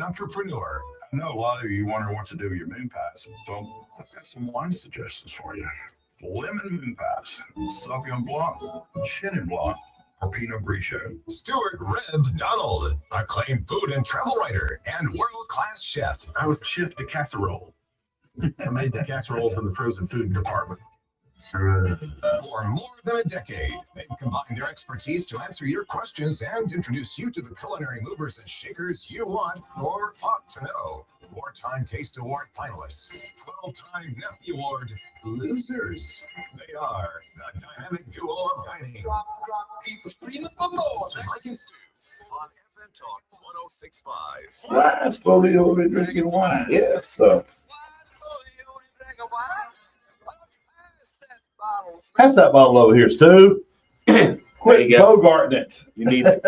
entrepreneur. I know a lot of you wonder what to do with your moon pass. Well, I've got some wine suggestions for you. Lemon moon pass, Sauvignon Blanc, Chenin Blanc, or Pinot Grigio. Stuart Reb Donald, acclaimed food and travel writer and world-class chef. I was chef de casserole. I made the casseroles in the frozen food department. For more than a decade, they've combined their expertise to answer your questions and introduce you to the culinary movers and shakers you want or ought to know. Wartime Taste Award finalists, 12-time Nephew Award losers. They are the dynamic duo of dining. Drop, keep screaming for more. Mike and Stu on FM Talk 106.5. Wine's slowly only drinking wine. Yes. Pass that bottle over here, Stu. Quit bogarting it. You need that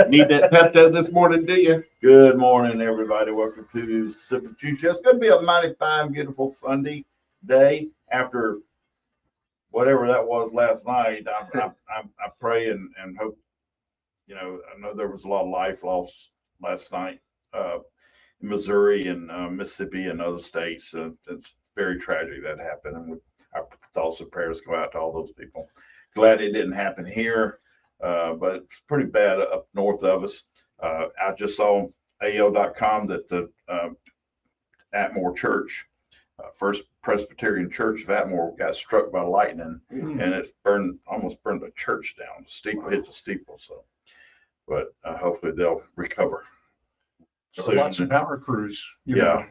Pepto this morning, do you? Good morning, everybody. Welcome to Sip of Chew Show. It's going to be a mighty fine, beautiful Sunday day after whatever that was last night. I pray and hope, I know there was a lot of life lost last night in Missouri and Mississippi and other states. It's very tragic that happened. And our thoughts and prayers go out to all those people. Glad it didn't happen here, but it's pretty bad up north of us. I just saw AL.com that the Atmore Church, First Presbyterian Church of Atmore, got struck by lightning, and it almost burned a church down. The steeple hit the steeple, so. But hopefully they'll recover. Lots of power crews.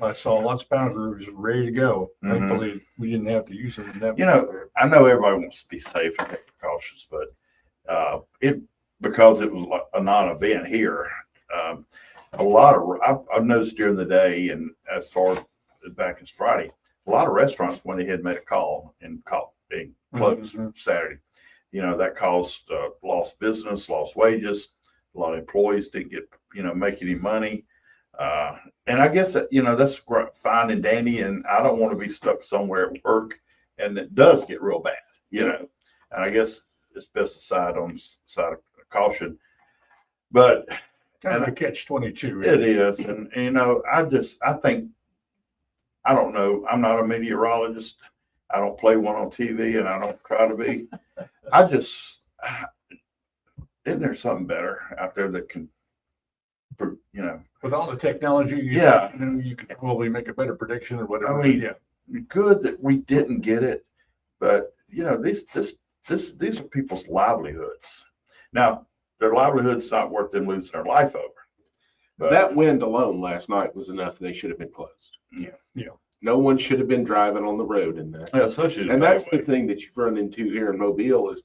I saw lots of power crews ready to go. Thankfully, we didn't have to use them. I know everybody wants to be safe and take precautions, but because it was a non-event here, I've noticed during the day, and as far as back as Friday, a lot of restaurants went ahead and made a call and caught being closed Saturday. That caused lost business, lost wages. A lot of employees didn't get, make any money. And I guess that, that's fine and dandy, and I don't want to be stuck somewhere at work and it does get real bad, and I guess it's best to side on the side of caution, but kind of a catch-22. It is. And, I think, I don't know. I'm not a meteorologist. I don't play one on TV and I don't try to be. Isn't there something better out there that can, with all the technology, you can probably make a better prediction or whatever. Good that we didn't get it, but these are people's livelihoods. Now, their livelihood's not worth them losing their life over. But that wind alone last night was enough. They should have been closed. Yeah. No one should have been driving on the road in that. Yeah, so should. And that's the thing that you've run into here in Mobile is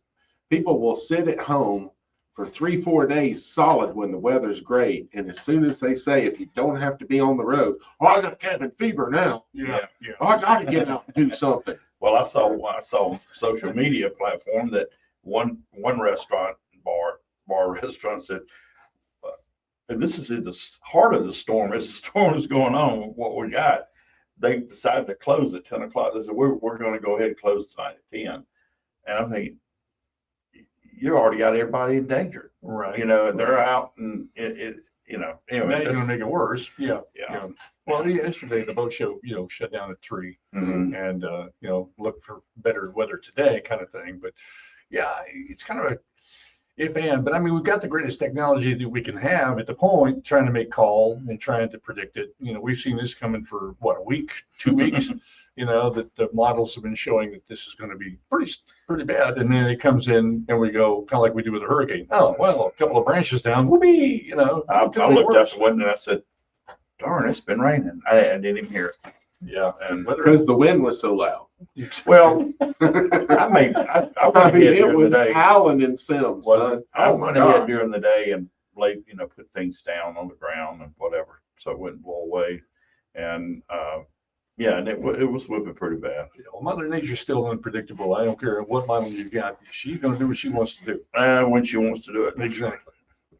people will sit at home for 3-4 days solid when the weather's great, and as soon as they say, if you don't have to be on the road, I got cabin fever now. I got to get out and do something. Well, I saw social media platform that one restaurant bar restaurant said, and this is in the heart of the storm. As the storm is going on, what we got, they decided to close at 10 o'clock. They said, we're going to go ahead and close tonight at 10. And I'm thinking, you already got everybody in danger, right? They're out, and anyway. Now you're gonna make it worse. Yeah. Well, yesterday the boat show, shut down at 3, and look for better weather today, kind of thing. But yeah, it's kind of a if and. But I mean, we've got the greatest technology that we can have at the point, trying to make call and trying to predict it. We've seen this coming for what, a week, 2 weeks. That the models have been showing that this is going to be pretty bad, and then it comes in and we go kind of like we do with a hurricane. Oh well, a couple of branches down. Whoopee! I looked out the window and I said, "Darn, it's been raining." I didn't even hear it. Yeah, and because the wind was so loud. Well, I went ahead during the day. Howling in Sims. Well, I went ahead during the day and laid, put things down on the ground and whatever, so it wouldn't blow away. And and it was whipping pretty bad. Well, Mother Nature's still unpredictable. I don't care what model you've got. She's going to do what she wants to do. When she wants to do it. Exactly.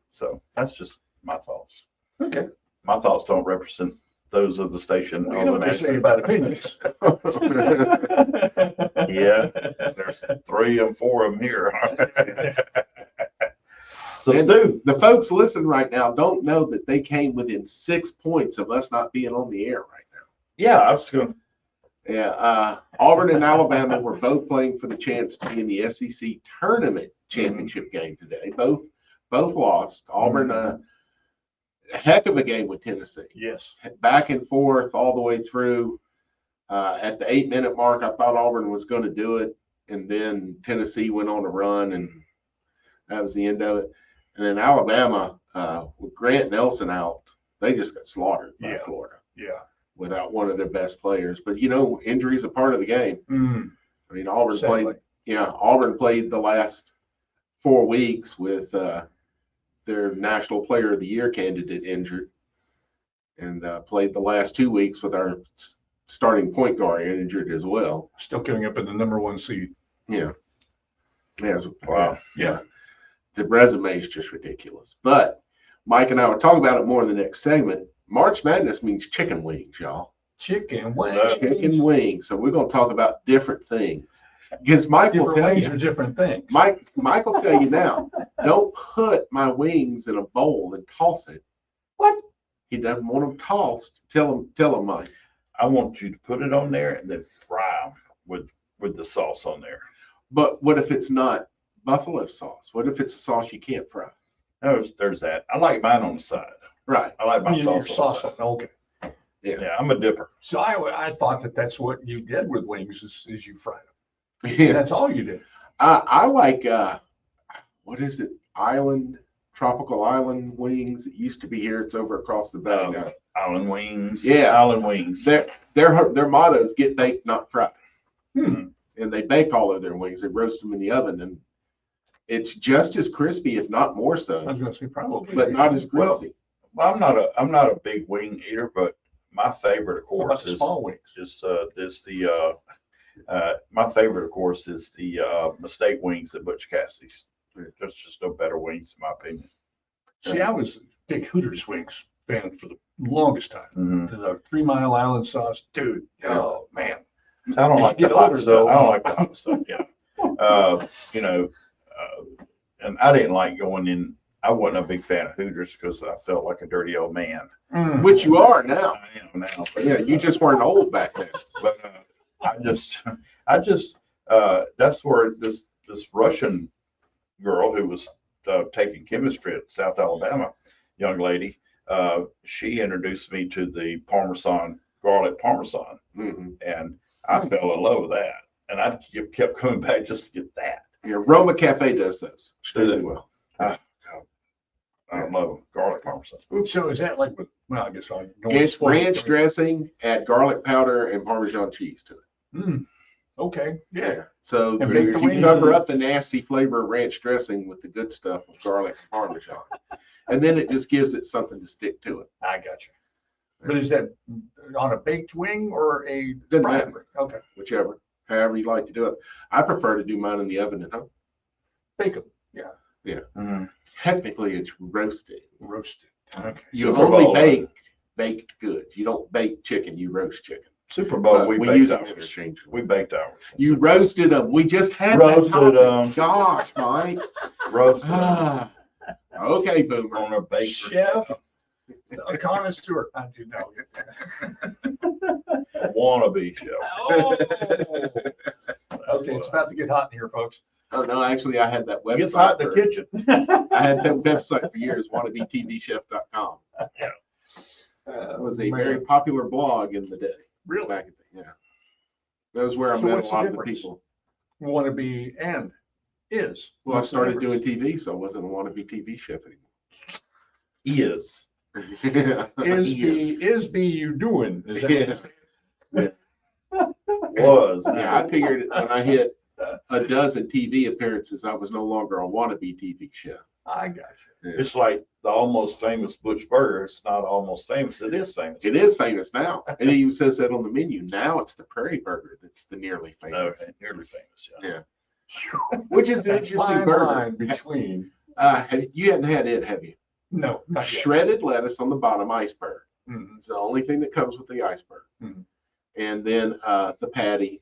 So that's just my thoughts. Okay. My thoughts don't represent those of the station. You know what they say about opinions. Yeah, there's 3 and 4 of them here. So And Stu, the folks listening right now don't know that they came within 6 points of us not being on the air right now. yeah, I was going to, Yeah, Auburn and Alabama were both playing for the chance to be in the SEC tournament championship game today. Both lost. Auburn, a heck of a game with Tennessee. Yes. Back and forth all the way through. At the 8-minute mark, I thought Auburn was going to do it, and then Tennessee went on a run, and that was the end of it. And then Alabama, with Grant Nelson out, they just got slaughtered by Florida. Yeah. Without one of their best players. But, injuries are part of the game. I mean, Auburn played the last 4 weeks with their National Player of the Year candidate injured, and played the last 2 weeks with our starting point guard injured as well. Still coming up in the #1 seed. Yeah. Yes. wow. Yeah. The resume is just ridiculous. But Mike and I will talk about it more in the next segment. March Madness means chicken wings, y'all. Chicken wings. Chicken wings. So we're going to talk about different things. Because Mike will Different tell wings you. are different things. Mike will tell you now, don't put my wings in a bowl and toss it. What? He doesn't want them tossed. Tell him, Mike. I want you to put it on there and then fry them with the sauce on there. But what if it's not buffalo sauce? What if it's a sauce you can't fry? There's that. I like mine on the side. Right. I like my Your sauce on the sauce. side. Okay. Yeah, I'm a dipper. So I thought that's what you did with wings is you fried them. Yeah. That's all you did. I like, what is it? Tropical Island wings. It used to be here. It's over across the valley now. Island wings. Yeah. Island wings. Their motto is get baked, not fried. Hmm. And they bake all of their wings. They roast them in the oven, and it's just as crispy, if not more I so, was going to say probably. but not as Well, greasy. Well, I'm not a big wing eater, but my favorite, of What about course, the small wings? my favorite, of course, is the mistake wings at Butch Cassidy's. There's just no better wings, in my opinion. See, I was a big Hooters wings fan for the longest time. Mm-hmm. The 3 Mile Island sauce, dude. Oh man. I don't As like you the get hot older, stuff. though- I don't like the hot stuff. Yeah. And I didn't like going in. I wasn't a big fan of Hooters because I felt like a dirty old man. Which you are now. I am now. But, Yeah, you just weren't old back then. But I just that's where this Russian girl who was taking chemistry at South Alabama, young lady, she introduced me to the garlic parmesan, and I fell in love with that. And I kept coming back just to get that. Yeah, Roma Cafe does those extremely well. I love garlic parmesan. So is that like, well, I guess I don't. It's spoil it. ranch dressing, add garlic powder and Parmesan cheese to it. Okay. Yeah. So And bake the you wings. cover up the nasty flavor of ranch dressing with the good stuff of garlic and Parmesan. And then it just gives it something to stick to it. I got you. But is that on a baked wing or a Doesn't fried matter. wing? Okay. Whichever, however you like to do it. I prefer to do mine in the oven at home. Bake them. Mm-hmm. Technically, it's roasted. Roasted. Okay. You Super only Bowl. baked goods. You don't bake chicken, you roast chicken. Super Bowl, we use baked them ours. interchangeably. We baked ours. You roasted them. We just had Roasted that topic. 'em. Gosh, Mike. Roasted Ah, okay, boomer. on a baker. Chef, a connoisseur. I do know. Wannabe chef. Oh. Okay, it's about to get hot in here, folks. Oh no, actually, I had that It gets hot website. in the kitchen. I had that website for years, wannabetvchef.com. That was a very popular blog in the day. Really? Back in the, yeah. That was where I So met a what's the lot of the difference? people. Want to be and is. Well, I What's the started doing difference? TV, so I wasn't a wannabe TV chef Is. anymore. Is be you doing? Is that Was. Yeah, I figured when I hit a dozen TV appearances, I was no longer a wannabe TV chef. I got you. It's like the almost famous Butch Burger. It's not almost famous. It is famous. It is famous now. And it even says that on the menu. Now it's the Prairie Burger that's the nearly famous. Okay, nearly famous. Yeah. Yeah. Which is an That interesting fine burger. line between. You hadn't had it, have you? No, not yet. Shredded lettuce on the bottom, iceberg. Mhm. It's the only thing that comes with the iceberg. Mhm. And then the patty,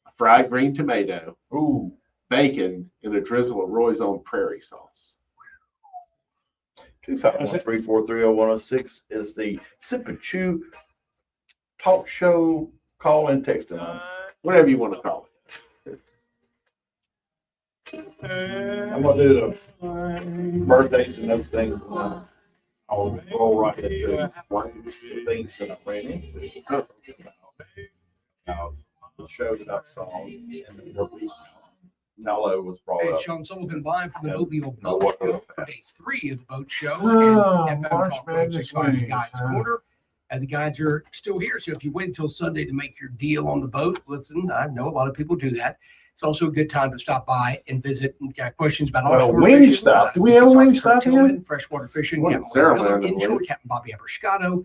a fried green tomato, Ooh, bacon, and a drizzle of Roy's own prairie sauce. 251-343-0106 is the Sip and Chew talk show call and text line. Whatever you want to call I'm gonna do the birthdays and those things. I'll roll right into the things that I ran into. The show that I saw and the release. Mello was brought Hey, up. Sean Sullivan live from the Mobile No, Boat what Show the- for day 3 of the boat show. Oh, and FM March Talk Madness 106.5 wings, Guides huh? Corner. And the guides are still here. So if you wait until Sunday to make your deal on the boat, listen, I know a lot of people do that. It's also a good time to stop by and visit and get questions about Well, offshore wing fishing. stop. Do we have a wing stop here? Tillman, freshwater fishing. Well, Captain Sarah Miller, Land, I Inshore, believe. Captain Bobby Abrascato.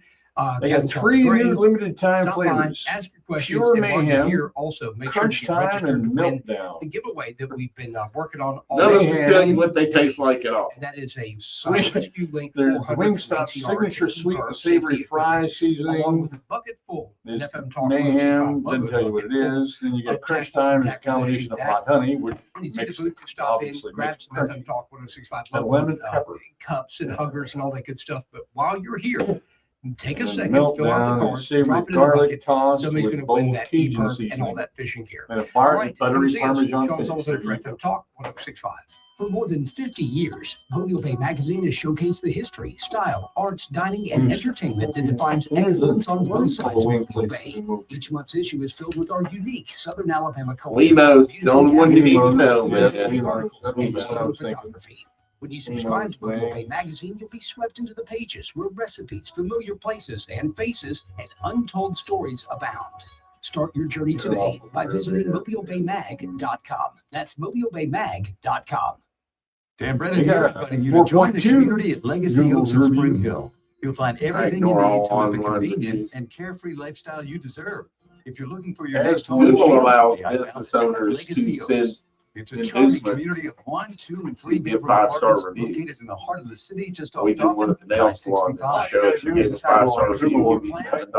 They Captain got Charlie 3 Gray. new limited time Stop by, flavors. ask your questions. Pure And while you're Mayhem, here, also make sure Crunch to get Time, registered and to win Meltdown. the giveaway that we've been working on all None of day. them can tell you what they taste like at all. And that is a Sweet. rescue link. There's 400 Wingstop ACR signature chicken sweet burger, and savory safety fry along seasoning. with a bucket full. There's FM Talk Mayhem, 106.5 doesn't logo tell you what it bucket full. is. Then you got of Crunch tactical Time, it's a tactical combination of that. hot honey, which And you see the makes booth it to stop in, obviously grab makes some it FM Talk 106.5 And logo, lemon pepper. cups and huggers and all that good stuff. But while you're here, take a And second, fill out the Meltdown, card, savory drop it in the garlic bucket. tossed Somebody's with going to win bold that Cajun e-bird and all seasoning. that fishing gear. And a All bar right, buttery come see us. Parmesan Sean finish. Sullivan There for you go. FM Talk 106.5. For more than 50 years, Mobile Bay Magazine has showcased the history, style, arts, dining, and entertainment that defines excellence on both sides of Mobile Bay. Each month's issue is filled with our unique Southern Alabama culture. We know, it's the only one you need to know, Yeah, man. we know. articles, and That's what I was thinking. photography. When you subscribe to Mobile Emos, Bay Magazine, you'll be swept into the pages where recipes, familiar places, and faces, and untold stories abound. Start your journey today by visiting mobilebaymag.com. That's mobilebaymag.com. Dan Brennan They here, got inviting you to join the 4.2 community at Legacy Oaks in Google's Spring review. Hill. You'll find everything you ignore need all to live the online convenient reviews. and carefree lifestyle you deserve. If you're looking for your As next home, Google check out allows the outbound business owners Legacy to Oaks. send It's a inducements. charming community of 1, 2, and 3 Give bedroom 5-star apartments reviews. located in the heart of the city, just off We do one Dolphin, at the nail salon in the I-65. show. If you give us 5-star review, we'll give you $10.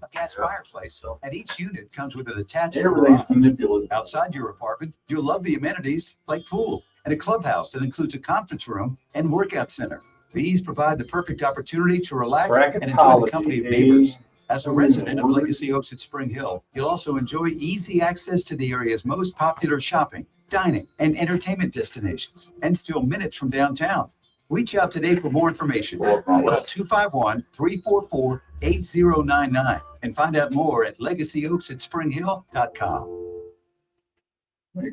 A gas fireplace. And each unit comes with an attached Everything's garage. manipulated. Outside your apartment, you'll love the amenities like pool and a clubhouse that includes a conference room and workout center. These provide the perfect opportunity to relax and enjoy the company of neighbors. As a resident of Legacy Oaks at Spring Hill, you'll also enjoy easy access to the area's most popular shopping, dining, and entertainment destinations, and still minutes from downtown. Reach out today for more information. Call 251-344-8099 and find out more at legacyoaks@springhill.com.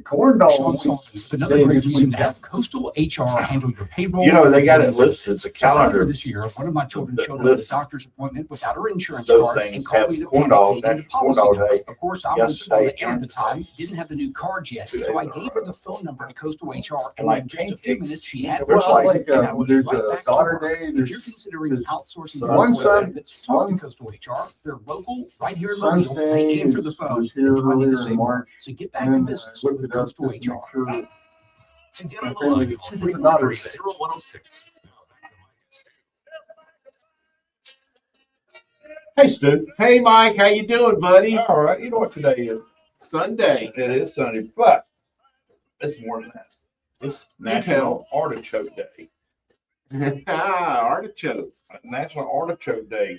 Corn Sean dogs. Sullivan is another great reason to have Coastal HR handle your payroll. You know, they got it listed, it's a So earlier calendar. this year, one of my children that showed up at a lists doctor's appointment without her insurance those card things and called have me to corn panic dogs, and the that's corn policy dog number. day. Of course, I was on Yesterday the air at the and time, didn't have the new cards yet, so I gave her the phone number to Coastal HR, and Like in just a paint few fix. minutes, she had Well, her check, like, and I was there's right a back to daughter work. day, If there's you're considering outsourcing your one employee son, benefits, talk to one Coastal HR. They're local, right here in Son's Mobile. They day answer the phone. was here if I need to earlier say in more. March. So get back And to then I business looked with it up Coastal just to make HR. sure. To get My them family on, gets call super daughters. 343-0106. Hey, Stu. Hey, Mike, how you doing, buddy? All right, you know what today is? Sunday. It is Sunday, but it's more than that. It's National Artichoke Day. Artichokes. National Artichoke Day.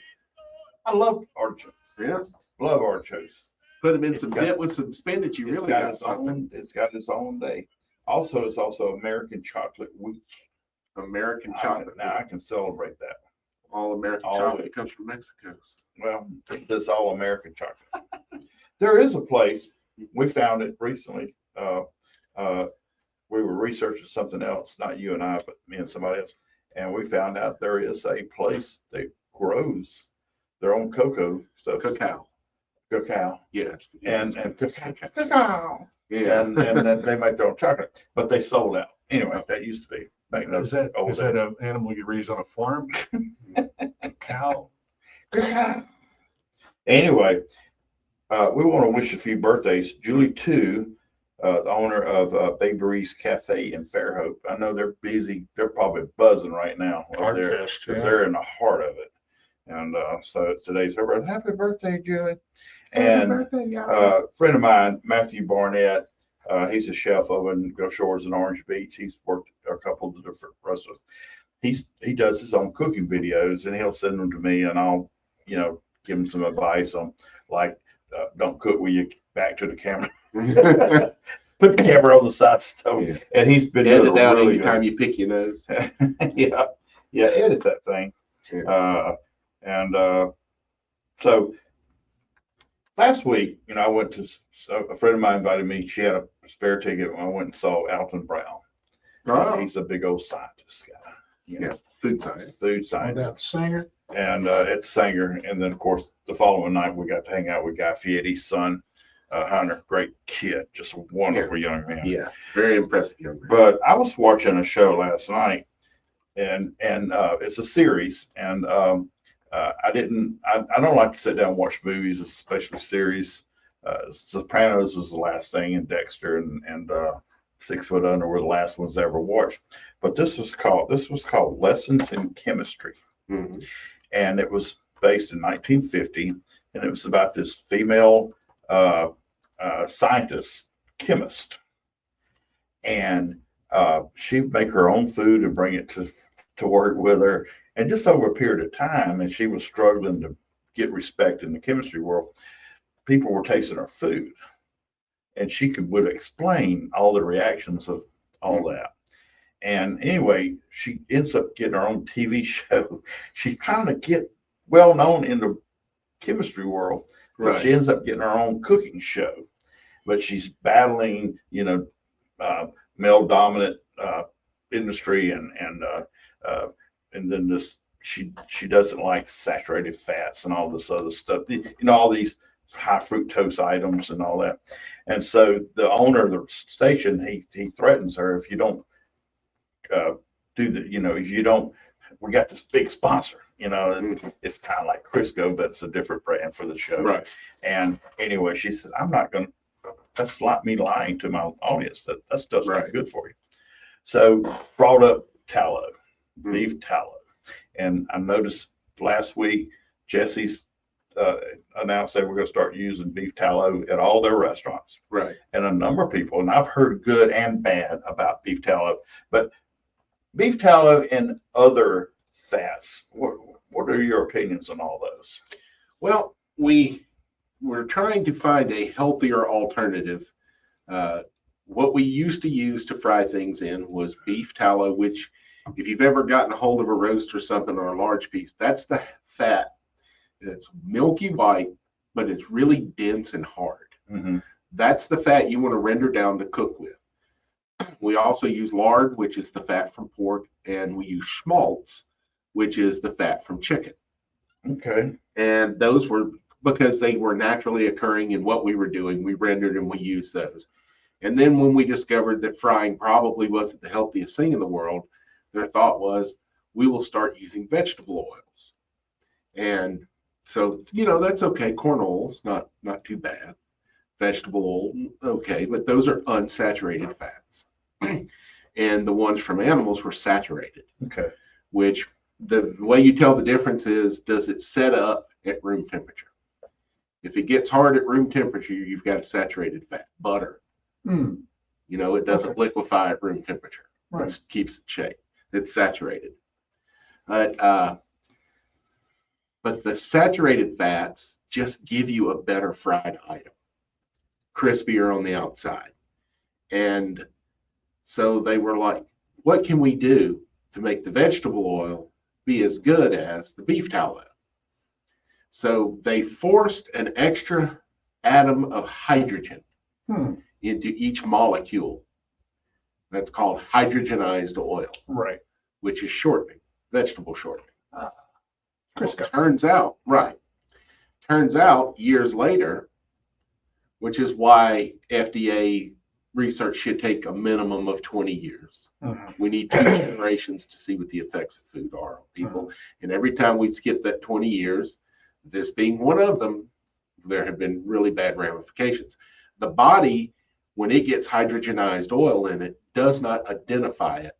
I love artichokes. Yeah. Love artichokes. Put them in It's some got- dip with some spinach. You It's really got got its something. own. It's got its own day. Also, it's also American Chocolate Week. American chocolate. Now I can celebrate that. All American All of chocolate it. comes from Mexico. Well, this all American chocolate. There is a place, we found it recently. We were researching something else, not you and I, but me and somebody else. And we found out there is a place that grows their own cocoa stuff. Cacao. Cacao. Yeah. And cacao. Yeah. And then they make their own chocolate, but they sold out. Anyway, that used to be back in Is those that, old is that days. an animal you raise on a farm? Cow? Anyway, we want to wish a few birthdays. Julie Tu, the owner of Baby Reese Cafe in Fairhope. I know they're busy. They're probably buzzing right now over there Hardfest, because yeah. they're in the heart of it. And so today's her birthday. Happy birthday, Julie. And friend of mine, Matthew Barnett, He's a chef over in Gulf Shores and Orange Beach. He's worked a couple of the different restaurants. He does his own cooking videos, and he'll send them to me, and I'll, give him some advice on, like, don't cook with your back to the camera. Put the camera on the side of the stove. Yeah. And he's been Edit doing out really anytime good. you pick your nose. Yeah, edit that thing. Yeah. So last week, I went to, a friend of mine invited me. She had a spare ticket. I went and saw Alton Brown. Oh, He's a big old scientist guy. yeah, food science. Food Oh, scientist. that singer. And it's Sanger. And then, of course, the following night, we got to hang out with Guy Fieri's son, Hunter. Great kid, just a wonderful young man. Yeah, very impressive young man. But I was watching a show last night, and it's a series, and I don't like to sit down and watch movies, especially series. Sopranos was the last thing, and Dexter and 6 Foot Under were the last ones I ever watched. But this was called Lessons in Chemistry. Mm-hmm. And it was based in 1950, and it was about this female scientist, chemist, and she'd make her own food and bring it to work with her. And just over a period of time, and she was struggling to get respect in the chemistry world, people were tasting her food, and she would explain all the reactions of all that. And anyway, she ends up getting her own TV show. She's trying to get well known in the chemistry world, but Right. she ends up getting her own cooking show. But she's battling, male dominant industry, and then this she doesn't like saturated fats and all this other stuff. All these high fructose items and all that. And so the owner of the station, he threatens her, if you don't if you don't, we got this big sponsor, it's kind of like Crisco, but it's a different brand for the show. Right. And anyway, she said, I'm not going to, that's like me lying to my audience. That stuff's not Right. good for you. So brought up tallow, Mhm. beef tallow. And I noticed last week, Jesse's announced they were going to start using beef tallow at all their restaurants. Right. And a number of people, and I've heard good and bad about beef tallow, but beef tallow and other fats, what are your opinions on all those? Well, we're trying to find a healthier alternative. What we used to use to fry things in was beef tallow, which, if you've ever gotten a hold of a roast or something, or a large piece, that's the fat. It's milky white, but it's really dense and hard. Mm-hmm. That's the fat you want to render down to cook with. We also use lard, which is the fat from pork, and we use schmaltz, which is the fat from chicken. Okay. And those were, because they were naturally occurring in what we were doing, we rendered and we used those. And then when we discovered that frying probably wasn't the healthiest thing in the world, their thought was, we will start using vegetable oils. And so, that's okay. Corn oil's not too bad. Vegetable oil, okay, but those are unsaturated fats. And the ones from animals were saturated. Okay. Which the way you tell the difference is, does it set up at room temperature? If it gets hard at room temperature, you've got a saturated fat. Butter, it doesn't liquefy at room temperature. Right. It keeps its shape. It's saturated. But the saturated fats just give you a better fried item, crispier on the outside. And so they were like, what can we do to make the vegetable oil be as good as the beef tallow? So they forced an extra atom of hydrogen into each molecule. That's called hydrogenized oil, Right. which is shortening, vegetable shortening. Crisco. Turns out years later, which is why FDA research should take a minimum of 20 years. Mhm. We need 2 generations to see what the effects of food are on people. And every time we skip that 20 years, this being one of them, there have been really bad ramifications. The body, when it gets hydrogenized oil in it, does not identify it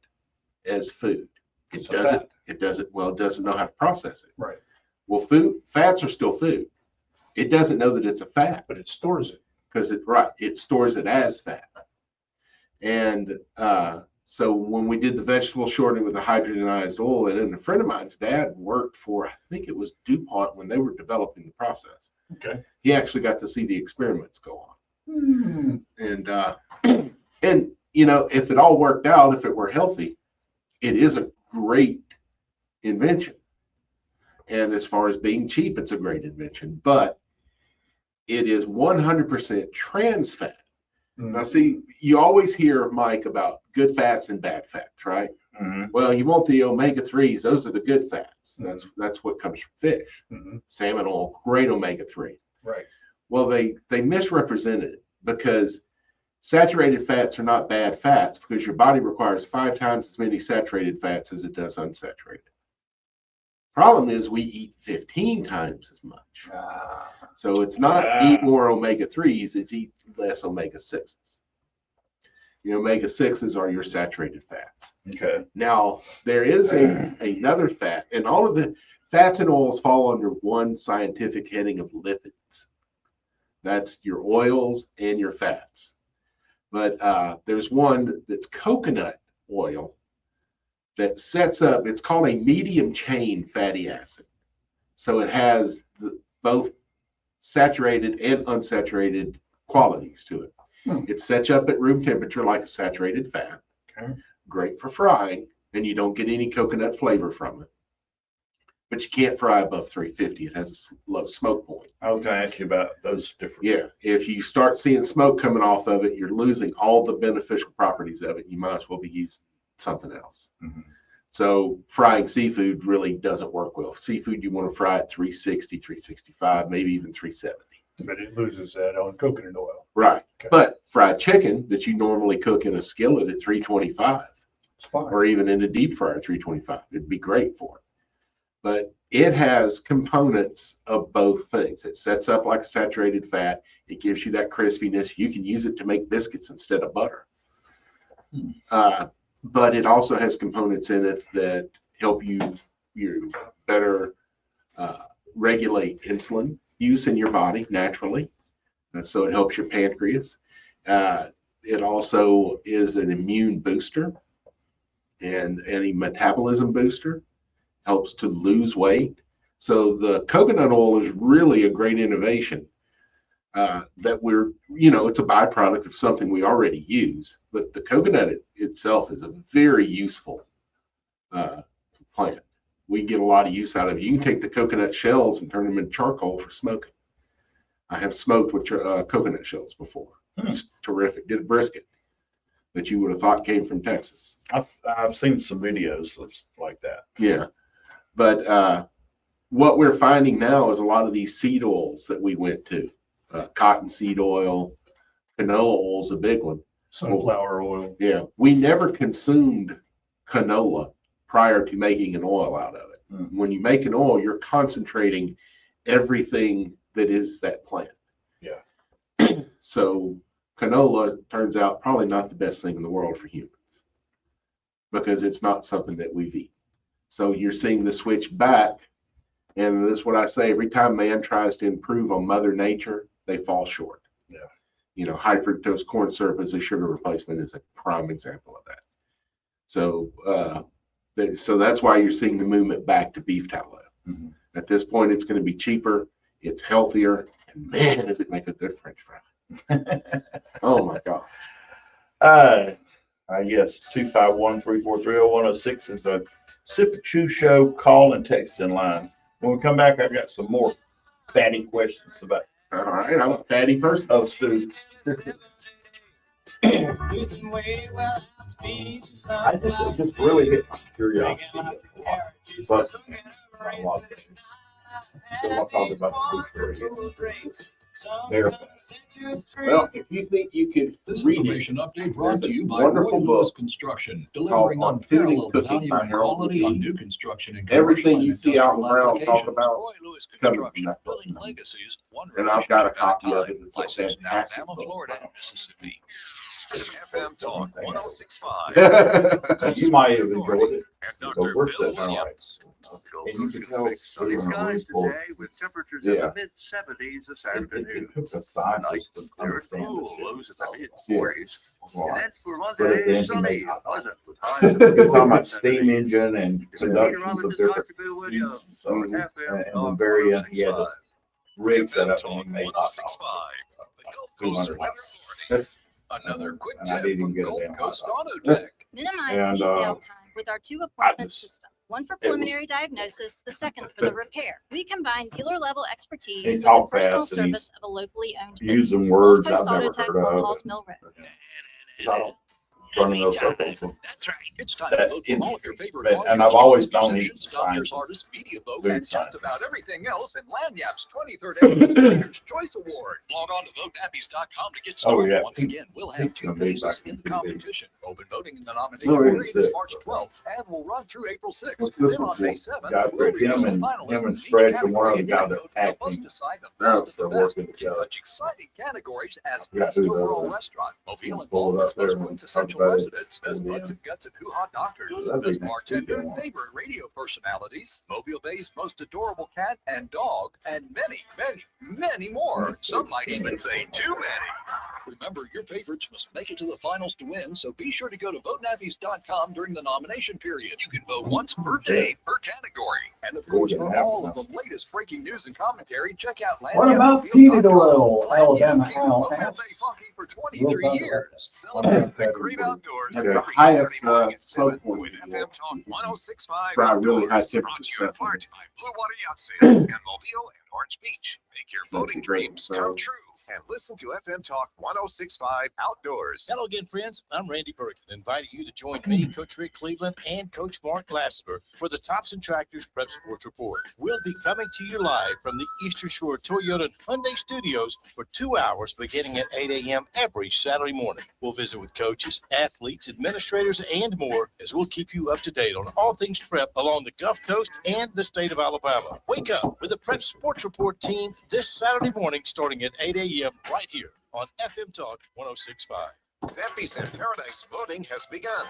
as food. It It's a doesn't. fat. It doesn't know how to process it. Right. Well, fats are still food. It doesn't know that it's a fat But it stores it. because it stores it as fat. And so when we did the vegetable shortening with the hydrogenized oil, and a friend of mine's dad worked for, I think it was DuPont when they were developing the process. Okay. He actually got to see the experiments go on. And you know, if it all worked out, if it were healthy, it is a great invention. And as far as being cheap, it's a great invention, but it is 100% trans fat. Now, see, you always hear, Mike, about good fats and bad fats, right? Well, you want the omega-3s. Those are the good fats. That's what comes from fish. Salmon oil, great omega-3. Right. Well, they misrepresented it because saturated fats are not bad fats because your body requires 5 times as many saturated fats as it does unsaturated. Problem is we eat 15 times as much. So it's not eat more omega-3s, it's eat less omega-6s. The omega-6s are your saturated fats. Okay. Now, there is another fat, and all of the fats and oils fall under one scientific heading of lipids. That's your oils and your fats. But there's one that's coconut oil that sets up, it's called a medium chain fatty acid. So it has both saturated and unsaturated qualities to it. It sets up at room temperature like a saturated fat. Okay. Great for frying, and you don't get any coconut flavor from it. But you can't fry above 350. It has a low smoke point. I was going to ask you about those different. Yeah, if you start seeing smoke coming off of it, you're losing all the beneficial properties of it. You might as well be using something else. So frying seafood really doesn't work well. Seafood, you want to fry at 360, 365, maybe even 370. But it loses that on coconut oil. Right. Okay. But fried chicken that you normally cook in a skillet at 325, It's fine. or even in a deep fryer at 325, it'd be great for it. But it has components of both things. It sets up like a saturated fat. It gives you that crispiness. You can use it to make biscuits instead of butter. But it also has components in it that help you better regulate insulin use in your body naturally. So it helps your pancreas. It also is an immune booster and a metabolism booster, helps to lose weight. So the coconut oil is really a great innovation that we're, it's a byproduct of something we already use, but the coconut itself is a very useful plant. We get a lot of use out of it. You can take the coconut shells and turn them into charcoal for smoking. I have smoked with coconut shells before. It's terrific. Did a brisket that you would have thought came from Texas. I've seen some videos of like that. Yeah. But what we're finding now is a lot of these seed oils that we went to, cottonseed oil, canola oil is a big one. Sunflower oil. Yeah. We never consumed canola prior to making an oil out of it. When you make an oil, you're concentrating everything that is that plant. Yeah. So canola turns out probably not the best thing in the world for humans because it's not something that we've eaten. So you're seeing the switch back. And this is what I say, every time man tries to improve on Mother Nature, they fall short. Yeah. High fructose corn syrup as a sugar replacement is a prime example of that. So, so that's why you're seeing the movement back to beef tallow. At this point, it's going to be cheaper, it's healthier, and man, does it make a good French fry. Oh my God. Yes, 251-343-0106 is the Sip and Chew Show call and text in line. When we come back, I've got some more fatty questions about. All right, I'm a fatty person. Oh, Stu. It's just really hit my curiosity. But a lot of things. I'm talking about the booster. Well, if you think you could This read information update brought to you by wonderful Roy Lewis book Construction, delivering called unparalleled Food and Cooking value by and Harold quality on McGee. new construction and Everything commercial you and see out industrial around talk applications. about Roy Lewis it's coming from Construction, that book. building legacies, one And I've got a relationship at copy of time. it. It's a Licensed in fantastic Alabama, book. Florida, and Mississippi. FM Talk 106.5. You might have enjoyed it. And So Dr. we're Bill sitting there like, Williams. and you can tell. Sunny we're skies full- today with temperatures in Yeah. the mid-70s this It afternoon. took a scientist to Very understand cool, this. lows in the Yeah. mid-40s. Well, And then for But at the Monday, end, sunny, you make- pleasant with highs of You're talking about 70s. steam engine and conductions of Meteorologist different Dr. Bill Williams heats and on stuff. FM And in the Talk very end, he had this 106.5. rig set FM up Talk and he made hot dogs. 106.5. The Gulf $200. Coast weather warning. Another quick And I tip didn't even from get a Gulf damn hot Coast dog. Auto Tech. Minimize And, meet mail time with our 2 appointment just- system. One for it was- preliminary diagnosis, the second for the repair. We combine dealer-level expertise He with the talked personal fast and he's service of a locally owned using business. words Gulf I've Coast never Auto Tech heard on of. Halls Mill Road. I don't run in those circles. That's right. It's time That to vote for in- all of your favorite but- authors, and I've always known musicians, he's a doctors, scientist. artists, media folks, Food and just scientist. about everything else in Lanyap's 23rd Annual Reader's Choice Award. Log on to votenappies.com to get Oh, started. yeah. Once again, we'll have He's 2 gonna be phases back in in the 2 days. competition. Open voting in the nomination No, period it's is six. March 12th and will run through April 6th. What's this Then one on for? May 7th, Got we'll reveal him the and finalists him and in each Stretch and one category other guy and that vote to help us acting. decide the They're best of the working best in together. such exciting categories as I forgot Best who the Overall other- Restaurant, Mobile and pull it Baldwin's up there Most and Quintessential talk about it. Residents, Best Yeah. Butts and Guts and Hoo Hot Doctors, That'd be Best next Bartender and weekend. Favorite Radio Personalities, Mobile Bay's Most Adorable Cat and Dog, and many, many, many more. Some might even say too many. Remember, your favorites must make it to the finals to win, so be sure to go to votenappies.com during the nomination period. You can vote once per day per category. And of course, for all of the latest breaking news and commentary, check out What about peanut oil? Alabama Al asks. for 23 We'll talk years. about Celebrate the great outdoors Has the every highest Saturday morning at 7 smoke point with in the FM world. Talk 106.5 Fry really high Outdoors, temperature brought to you in stuff. part by Blue Water Yacht Sales in Mobile and Orange Beach. Make your voting dreams come true. And listen to FM Talk 106.5 Outdoors. Hello again, friends. I'm Randy Bergen, inviting you to join me, Coach Rick Cleveland, and Coach Mark Lassiter for the Thompson Tractors Prep Sports Report. We'll be coming to you live from the Eastern Shore Toyota and Hyundai Studios for 2 hours beginning at 8 a.m. every Saturday morning. We'll visit with coaches, athletes, administrators, and more as we'll keep you up to date on all things prep along the Gulf Coast and the state of Alabama. Wake up with the Prep Sports Report team this Saturday morning starting at 8 a.m. right here on FM Talk 106.5. Nappy's in Paradise voting has begun.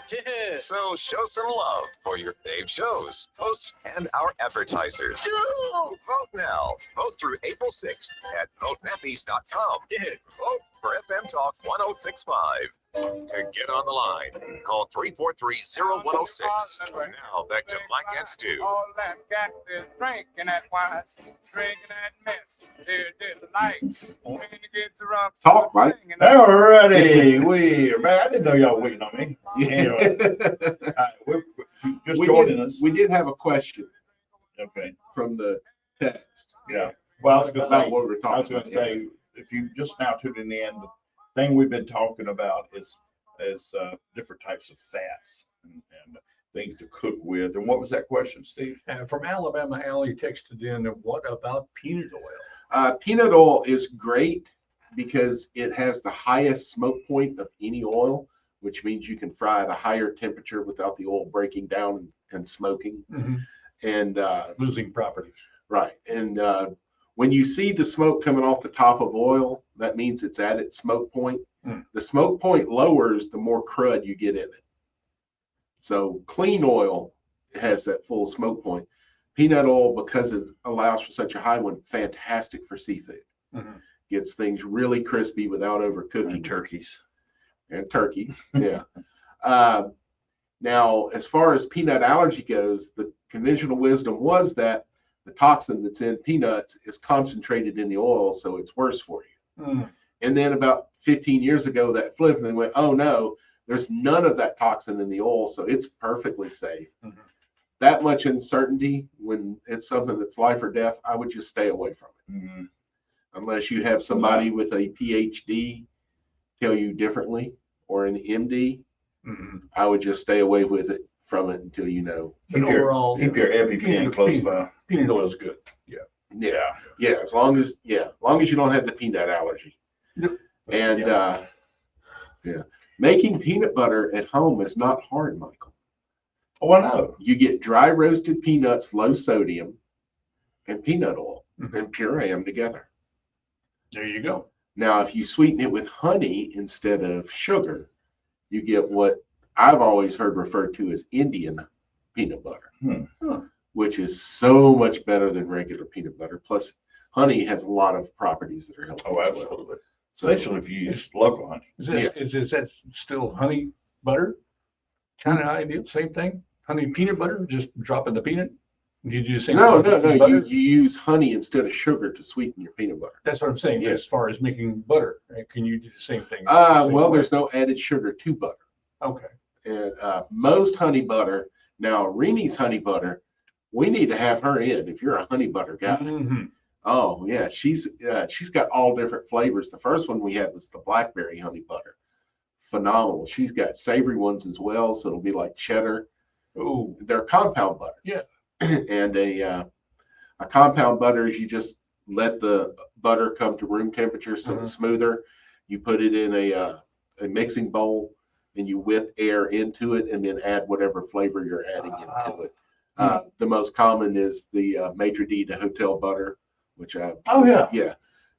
So show some love for your fave shows, hosts, and our advertisers. Vote now. Vote through April 6th at votenappies.com. Vote for FM Talk 106.5. To get on the line, call 343-0106. Now back to Mike and Stu. All that gas is drinking that wine, drinking that mess. They're like when it gets rough. Talk, Mike. Alrighty, we are back. I didn't know y'all were waiting on me. Anyway, we're just joining us. We did have a question Okay, from the text. yeah. Well, I was gonna About say, what we're talking I was gonna about. say, if you just now tuning in, the thing we've been talking about is different types of fats and things to cook with. And what was that question, Steve? And from Alabama, Allie texted in, what about peanut oil? Peanut oil is great because it has the highest smoke point of any oil, which means you can fry at a higher temperature without the oil breaking down and smoking. And Losing properties. right. And when you see the smoke coming off the top of oil, that means it's at its smoke point. The smoke point lowers the more crud you get in it. So clean oil has that full smoke point. Peanut oil, because it allows for such a high one, fantastic for seafood. Gets things really crispy without overcooking. And turkeys. And turkeys, yeah. Now, as far as peanut allergy goes, the conventional wisdom was that the toxin that's in peanuts is concentrated in the oil, so it's worse for you. And then about 15 years ago, that flipped and they went, oh no, there's none of that toxin in the oil, so it's perfectly safe. That much uncertainty, when it's something that's life or death, I would just stay away from it. Unless you have somebody with a PhD tell you differently, or an MD, I would just stay away from it until you know. But overall, Keep your EpiPen close by. Peanut oil is good. Yeah. Yeah, as long as you don't have the peanut allergy. And making peanut butter at home is not hard, Michael. Oh, I know. You get dry roasted peanuts, low sodium, and peanut oil, and puree them together. There you go. Now, if you sweeten it with honey instead of sugar, you get what I've always heard referred to as Indian peanut butter, which is so much better than regular peanut butter. Plus, honey has a lot of properties that are healthy. Oh, as well. absolutely. So, Especially if you use local honey. Is that still honey butter? Kind of ideal, same thing? Honey peanut butter, just drop in the peanut? Do you do the same? no, thing with no, butter? you use honey instead of sugar to sweeten your peanut butter. That's what I'm saying. Yeah. As far as making butter, right? Can you do the same thing? Well, there's no added sugar to butter. Okay. And most honey butter, now Renee's honey butter, we need to have her in if you're a honey butter guy. Mm-hmm. Oh yeah, she's got all different flavors. The first one we had was the blackberry honey butter. Phenomenal. She's got savory ones as well, so it'll be like cheddar. Oh, they're compound butters. Yeah. And a compound butter is you just let the butter come to room temperature so it's smoother. You put it in a mixing bowl and you whip air into it and then add whatever flavor you're adding into it. The most common is the Maitre d' de Hotel butter, which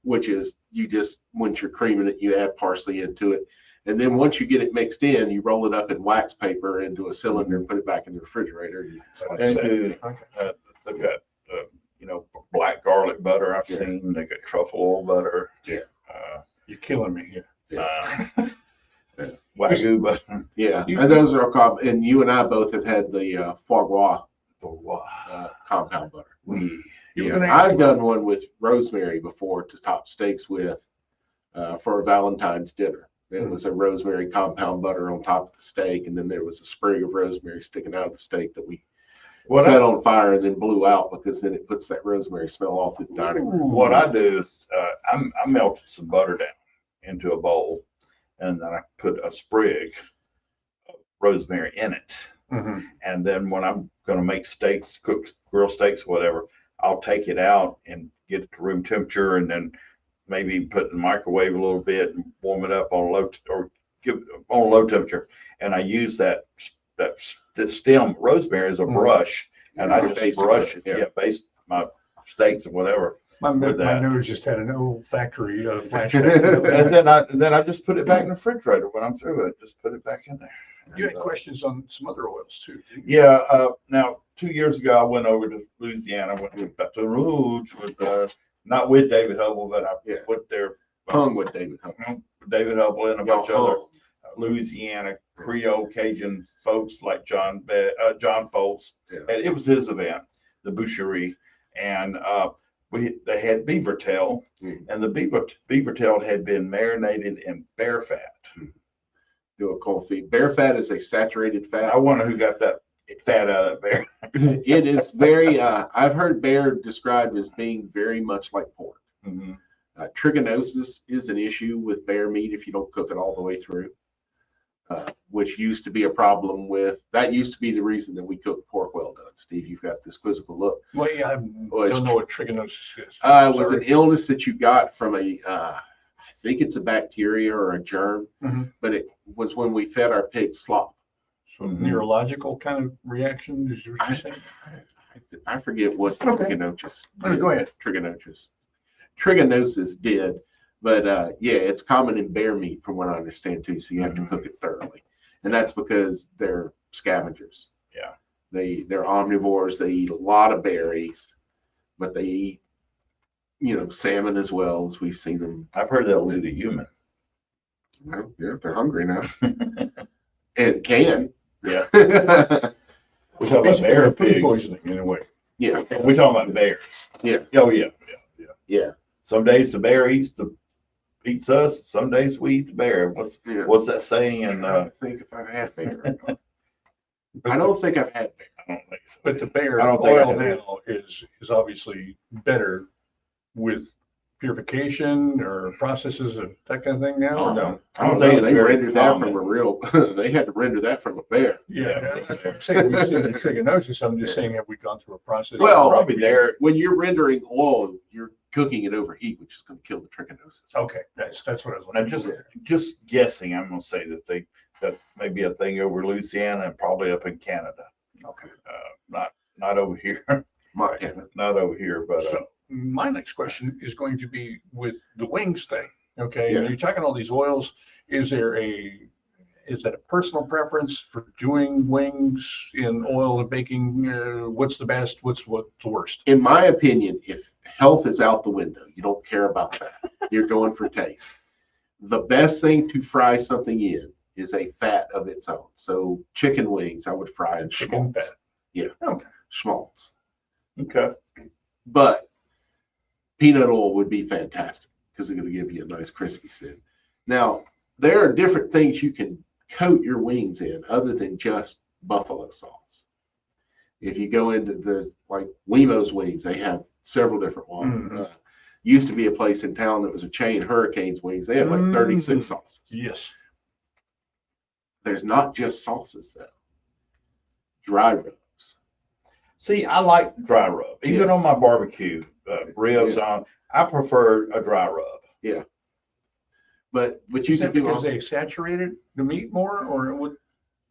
which is you just, once you're creaming it, you add parsley into it. And then once you get it mixed in, you roll it up in wax paper into a cylinder and put it back in the refrigerator. And you can slice And it. they've got, black garlic butter I've seen. They got truffle oil butter. Yeah. You're killing me here. Wagyu butter. Yeah, and those are all common. And you and I both have had the foie gras compound butter. I've done one with rosemary before to top steaks with for a Valentine's dinner. It was a rosemary compound butter on top of the steak, and then there was a sprig of rosemary sticking out of the steak that we set on fire and then blew out because then it puts that rosemary smell off the dining room. What I do is I melted some butter down into a bowl, and then I put a sprig of rosemary in it. And then when I'm going to make steaks, cook grill steaks, whatever, I'll take it out and get it to room temperature, and then maybe put it in the microwave a little bit and warm it up on low temperature. And I use that stem rosemary as a brush, and I just brush it. Baste my steaks and whatever. My nose just had an olfactory flashback. and then I just put it back in the refrigerator when I'm through it. Just put it back in there. You had questions on some other oils too. Yeah. Now 2 years ago, I went over to Louisiana. I went to Baton Rouge with not with David Hubble, but I went there. Hung with David Hubble. David Hubble and a bunch of other Louisiana Creole Cajun folks like John Foltz. And it was his event, the Boucherie, and they had beaver tail, and the beaver tail had been marinated in bear fat. Do a cold feed. Bear fat is a saturated fat. I wonder who got that fat out of bear. It is very. I've heard bear described as being very much like pork. Trichinosis is an issue with bear meat if you don't cook it all the way through, which used to be a problem with. That used to be the reason that we cooked pork well done. Steve, you've got this quizzical look. Well, yeah, I don't know what trichinosis is. It was an illness that you got from I think it's a bacteria or a germ, but it was when we fed our pigs slop. So neurological kind of reaction is what you're saying? I forget what trichinosis. Go ahead. Trichinosis did, but it's common in bear meat from what I understand too. So you have to cook it thoroughly, and that's because they're scavengers. Yeah, they're omnivores. They eat a lot of berries, but they eat salmon as well, as we've seen them. I've heard they'll eat a human. Well, yeah, if they're hungry enough, and can. Yeah. We're talking about bear pigs. Poisoning in a way. Yeah. We're talking about bears. Yeah. Oh yeah. Some days the bear eats us. Some days we eat the bear. What's that saying? And I think if I've had bear. I don't think I've had bear. I don't think so. But the bear oil now is obviously better with purification or processes of that kind of thing now, or no? I don't think they rendered that from a real. They had to render that from a bear. Yeah, I'm saying we've seen the trichinosis. I'm just saying, have we gone through a process? Well, probably there. When you're rendering oil, you're cooking it over heat, which is going to kill the trichinosis. Okay, that's what I was looking for. Just guessing, I'm going to say that may be a thing over Louisiana and probably up in Canada. Okay. Not over here. Not over here, but. My next question is going to be with the wings thing. Okay, Yeah. you're talking all these oils. Is that a personal preference for doing wings in oil and baking? What's the best? What's the worst? In my opinion, if health is out the window, you don't care about that. You're going for taste. The best thing to fry something in is a fat of its own. So chicken wings, I would fry in Chicken schmaltz. fat. Yeah. Okay. Schmaltz. Okay. But peanut oil would be fantastic because it's going to give you a nice crispy spin. Now, there are different things you can coat your wings in other than just buffalo sauce. If you go into the, like Wemo's Wings, they have several different ones. Mhm. Used to be a place in town that was a chain, Hurricanes Wings. They had like 36 sauces. Yes. There's not just sauces though. Dry rubs. See, I like dry rub, even Yeah. on my barbecue ribs. Yeah. I prefer a dry rub. Yeah. But you Is can that do because all, they saturated the meat more, or what?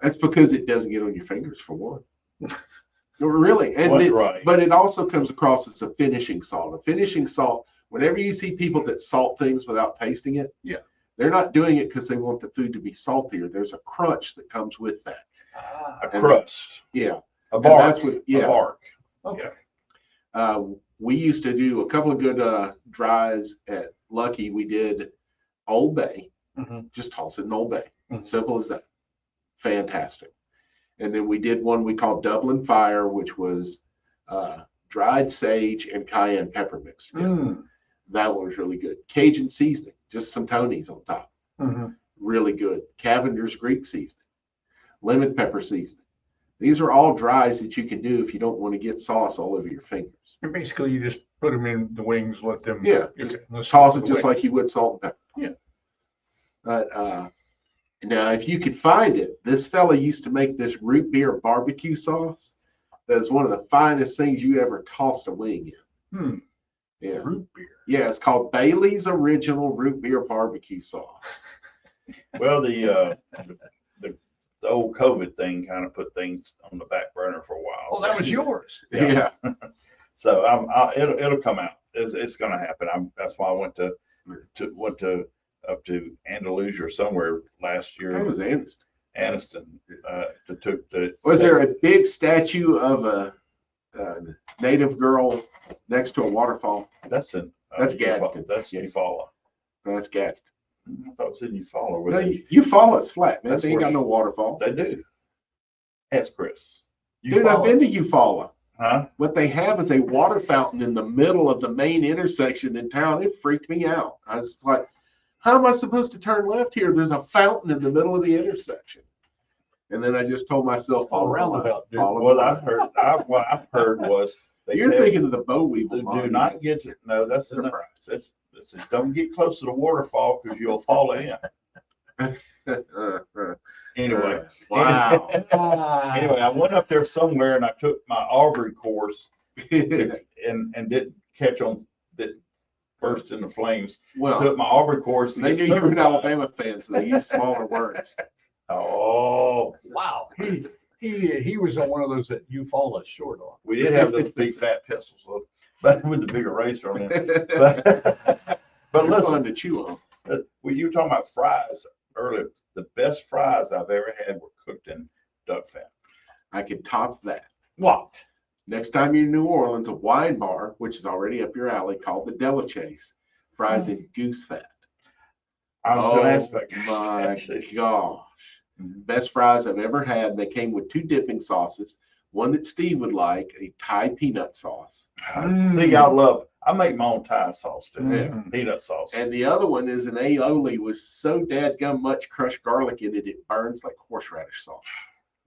that's because it doesn't get on your fingers for one. No, really. And What, it, right. but it also comes across as a finishing salt. A finishing salt, whenever you see people that salt things without tasting it, Yeah. they're not doing it because they want the food to be saltier. There's a crunch that comes with that. A And crust, Yeah. a And bark, that's what, yeah. a bark. Okay. We used to do a couple of good dries at Lucky. We did Old Bay, Mhm. just toss it in Old Bay. Mhm. Simple as that. Fantastic. And then we did one we called Dublin Fire, which was dried sage and cayenne pepper mixed together. Mm. That one was really good. Cajun seasoning, just some Tony's on top. Mhm. Really good. Cavender's Greek seasoning, lemon pepper seasoning. These are all dries that you can do if you don't want to get sauce all over your fingers. And basically, you just put them in the wings, let them. Yeah, Okay, just let's toss keep it just away. like you would salt and pepper. Yeah. But now, if you could find it, this fella used to make this root beer barbecue sauce. That is one of the finest things you ever tossed a wing in. Hmm. Yeah. Root beer. Yeah, it's called Bailey's Original Root Beer Barbecue Sauce. Well, the old COVID thing kind of put things on the back burner for a while. Oh, that was yours. Yeah. So it'll come out. It's going to happen. That's why I went up to Andalusia or somewhere last year. That was Aniston. Aniston. Took the. Was there a big statue of a native girl next to a waterfall? That's in. That's Gadsden. That's Eufaula. That's Gadsden. I thought it was in Eufaula. No, Eufaula is flat, man. That's They ain't got where- no waterfall. They do. Ask Chris. Dude, I've been to Eufaula. Huh? What they have is a water fountain in the middle of the main intersection in town. It freaked me out. I was like, how am I supposed to turn left here? There's a fountain in the middle of the intersection. And then I just told myself, follow the line, roundabout, dude. follow the What line. What I've heard was they You're tell- thinking of the bow weevil. do monument. not get to, no, that's enough. Don't get close to the waterfall because you'll fall in. Anyway. Wow. Anyway, I went up there somewhere and I took my Aubrey course and didn't catch on that burst into flames. Well, Took my Aubrey course. to they get knew you were an certified. Alabama fan, so they used smaller words. Oh, Wow. He was on one of those that you fall short on. we did have those big fat pistols, though, but with the big eraser on them. But They're listen, fun to chew on. when you were talking about fries earlier, the best fries I've ever had were cooked in duck fat. I could top that. What? Next time you're in New Orleans, a wine bar, which is already up your alley, called the Delachase, fries in goose fat. I was going to ask that. My Actually. gosh. Best fries I've ever had. They came with 2 dipping sauces. One that Steve would like, a Thai peanut sauce. See, I make my own Thai sauce too. Mm. Peanut sauce. And the other one is an aioli with so dadgum much crushed garlic in it, it burns like horseradish sauce.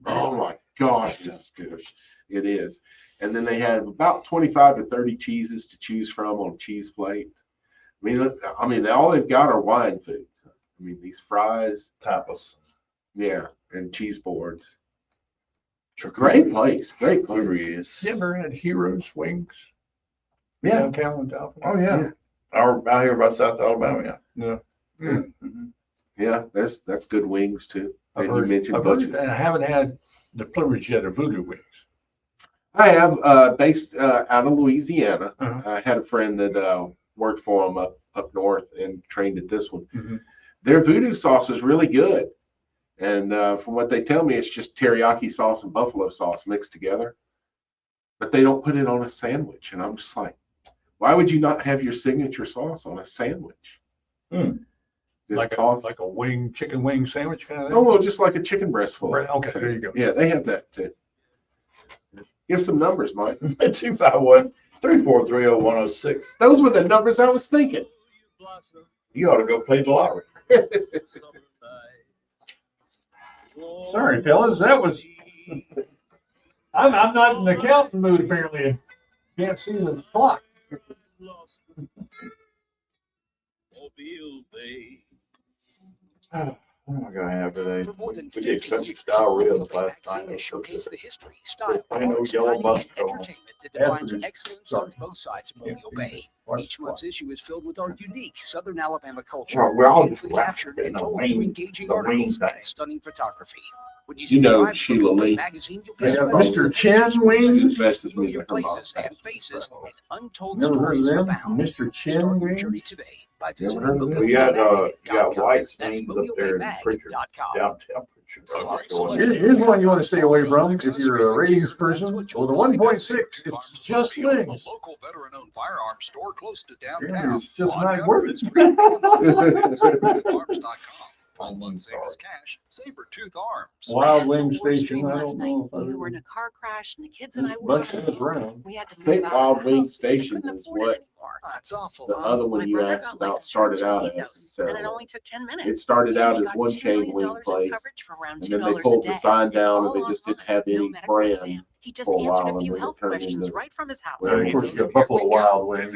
Oh my gosh, that's good. It is. And then they have about 25 to 30 cheeses to choose from on cheese plate. I mean, all they've got are wine food. I mean, these fries, tapas. Yeah, and cheese boards. Great place. Great Sure place. is. You ever had Heroes Wings? Yeah. Downtown in Dolphin? Oh yeah. Out here by South Alabama. Yeah. Yeah, that's good wings too. I've And you heard, mentioned I've heard, butcher. and I haven't had the privilege yet of Voodoo Wings. I have based out of Louisiana. Uh-huh. I had a friend that worked for them up north and trained at this one. Mhm. Their voodoo sauce is really good. And from what they tell me, it's just teriyaki sauce and buffalo sauce mixed together. But they don't put it on a sandwich. And I'm just like, why would you not have your signature sauce on a sandwich? Like a chicken wing sandwich kind of thing? Oh, well, just like a chicken breast full. Right, okay, there you go. Yeah, they have that too. Give some numbers, Mike. 251-343-0106. Those were the numbers I was thinking. You ought to go play the lottery. Sorry, fellas, that was. I'm not in the accounting mood apparently. Can't see the clock. What am I gonna have today? For more than We 50 did country years, style real Mobile Bay last Magazine night. has showcased the history, style, Plain old arts, yellow and bus go on. entertainment that defines excellence on both sides of Mobile Bay. Each month's issue is filled with our unique Southern Alabama culture, Well, we're all beautifully just wrapped captured in and the told wing- through engaging the wing articles thing. and stunning photography. When You know subscribe to Sheila Mobile Bay Lee. Magazine, you'll They get have spreads Mr. of Chin pages, wings? It's best with me familiar to her mom. places and faces, and untold Never heard of stories them? abound. Mr. Chin Start your wings? journey today by Never visiting heard of them? We got mobilebaymag.com. white That's wings up there in Pritchard, mobilebaymag.com. down temperature. Here's one you want to stay away from if you're a ratings person. Well, the 1.6, it's just wings. Local veteran-owned firearms store close to Yeah, downtown. it's just On not worth Government it. Street. Arms.com. All one same as cash. Saber-tooth Arms. Wild Wing Station, I don't know. We were in a car crash and the kids and I were Bunch of us around. we had to I move think out of Wild the Wing house because I Station couldn't is afford it what anymore. That's awful. the other one My you brother asked got life about insurance started for out me, as. though, and it So only took 10 minutes. it started out We as got one $2 chain million wing in place, coverage for around and then they $2 a pulled the day. sign It's down all and they just didn't online, have no any medical brand exam. He just for a answered while, a and few then it health turned questions into. right from his house. And of course, you got Buffalo Wild Wings.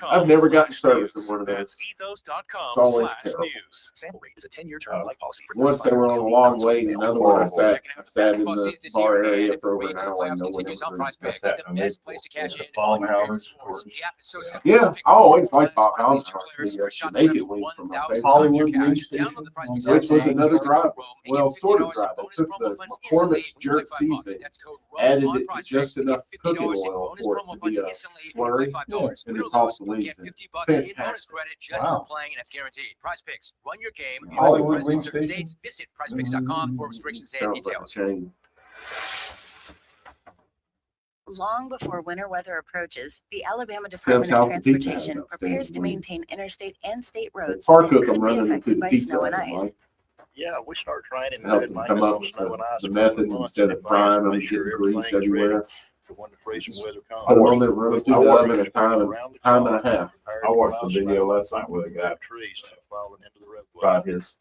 I've never gotten service in one of those. ethos.com It's always terrible. news. Sample rate is a 10-year term life policy. for Once they were on a long wait, and another one I sat in the bar area for over an hour and no one ever moved. That's the best place to cash in. Farmhouse, of course. The app is so simple. Yeah, I always liked Bob Allen's Jamaican wings from my favorite. Hollywood Wing Station. Which was another drive, well, sort of drive. They took the McCormick's jerk seasoning, added it to just enough cooking oil for it to be a slurry, and then tossed the wings in. Fantastic. Just Wow. for playing, and it's guaranteed. Prize Picks, run your game. Hollywood Wing Certain Station? states. Visit prizepicks.com for restrictions and Sounds like a details. chain. Long before winter weather approaches, the Alabama Department South of Pizza has Transportation prepares to outstanding maintain interstate and state roads Park that hook could them be running into affected the by pizza snow and oven, ice. Mike. Yeah, we start trying and Help good them come maintenance up on with snow and ice. the for method months instead in of advance frying to them, make sure getting grease everything's ready everywhere. for when the freezing weather comes. Put them on there, run it through I the watched oven a time and a half. I watched the video last night with a guy Trees falling into the roadway. fried his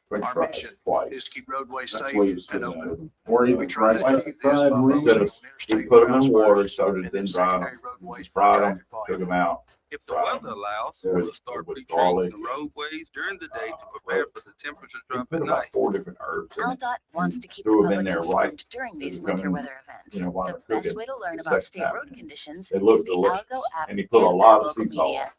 french Our fries mission is twice. to keep roadways That's safe what he was and doing. open. Or even We try to fried, achieve this by instead of, focusing on he interstate put them in routes water, first, started and then then dry them, secondary roadways for fried them, traffic volume. took them out. If the Right. weather allows, There's we'll start with retreating garlic. the roadways during the day to prepare for the temperature He drop put at about night. 4 different herbs in it. AlDOT wants to keep the Threw 'em in public there right informed during as these they're winter coming, weather events. you know, while The they're best cooking way to learn the about second state half. road conditions They is look the delicious. Algo app And he put a and lot of local sea salt. media.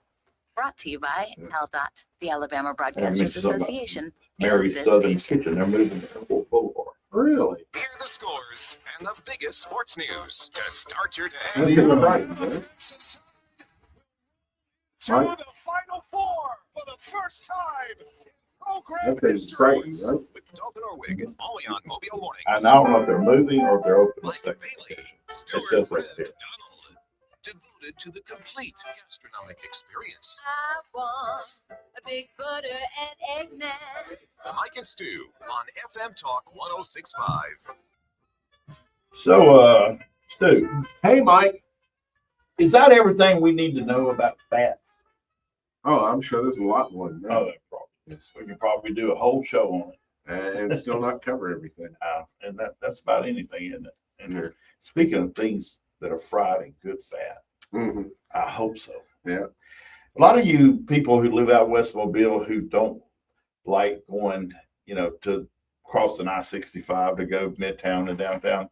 Brought to you by AlDOT, the Alabama And Broadcasters mix something up. Association, Mary's and this Southern station. Kitchen, they're moving to Airport Boulevard. Really? Hear the scores and the biggest sports news to start your That's day. in the right, man. To Right. the Final Four for the first time in program That thing's history. crazy, right? With Dalton Orwig, only on Mobile Mornings. And I don't know if they're moving or if they're open the Mike second Bailey, edition. It Stuart says right Red there. Donald, devoted to the complete gastronomic experience. I want a big butter and egg man. Mike and Stu on FM Talk 106.5. So, Stu, Hey, Mike. is that everything we need to know about fats? Oh, I'm sure there's a lot more than Oh, that. that probably is. We can probably do a whole show on it. And still not cover everything. And that's about anything, isn't it? And they're speaking of things that are fried in good fat. Mm-hmm. I hope so. Yeah. A lot of you people who live out West Mobile who don't like going, to crossing I-65 to go midtown to downtown,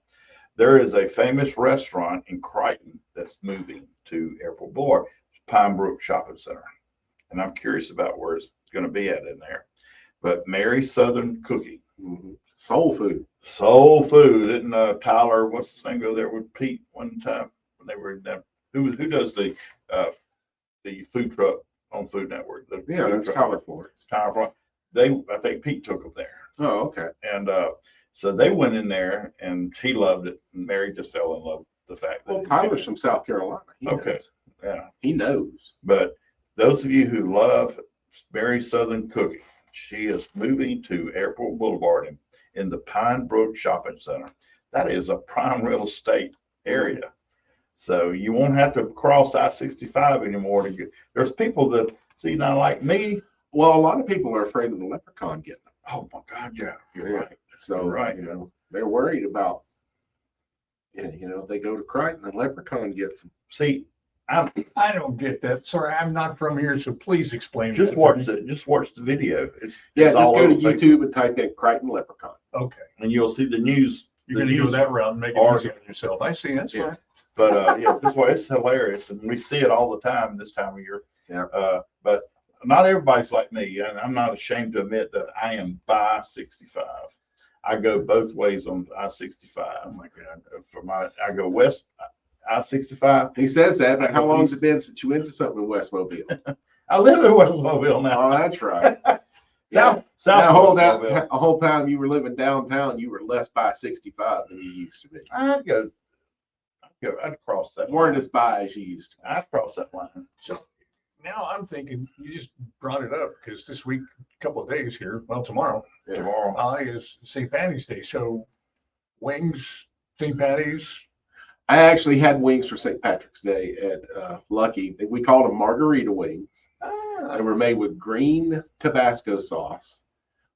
there is a famous restaurant in Crichton that's moving to Airport Boulevard, Pine Brook Shopping Center. And I'm curious about where it's going to be at in there. But Mary's Southern Cooking. Mm-hmm. Soul food. Soul food. Didn't Tyler, what's his name, go there with Pete one time when they were in that? Who does the the food truck on Food Network. The Yeah, food that's truck. Tyler Florence. Tyler Florence. I think Pete took them there. Oh, okay. And so they went in there and he loved it. And Mary just fell in love with the fact that. Well, Tyler's from South Carolina. He Okay. knows. Yeah. He knows. But those of you who love Mary's Southern cooking, she is moving to Airport Boulevard in the Pine Brook Shopping Center. That is a prime real estate area. So you won't have to cross I-65 anymore to get, there's people that see now like me. Well, a lot of people are afraid of the leprechaun getting them. Oh my God, yeah, you're right. So, You're right. you know, they're worried about, you know, they go to Crichton and leprechaun gets them. See, I don't get that. Sorry, I'm not from here, so please explain. Just that. watch the video. Yeah, it's just all go to over Facebook. YouTube and type in Crichton leprechaun. Okay. And you'll see the news. You're the going to go news that route and make it article. easy on yourself. I see. That's Yeah. right. But yeah, this way it's hilarious, and we see it all the time this time of year. Yeah. But not everybody's like me, and I'm not ashamed to admit that I am by 65. I go both ways on I-65. Oh my God! I go west I-65. He says that, but how long has it been since you went to something in West Mobile? I live in West Mobile now. Oh, that's right. South that whole time you were living downtown, you were less by 65 than you used to be. I'd cross that. Weren't as by as you used to. I'd cross that line. So now I'm thinking, you just brought it up because this week, a couple of days here, well, tomorrow is St. Patty's Day. So wings, St. Patty's. I actually had wings for St. Patrick's Day at Lucky. We called them margarita wings. They were made with green Tabasco sauce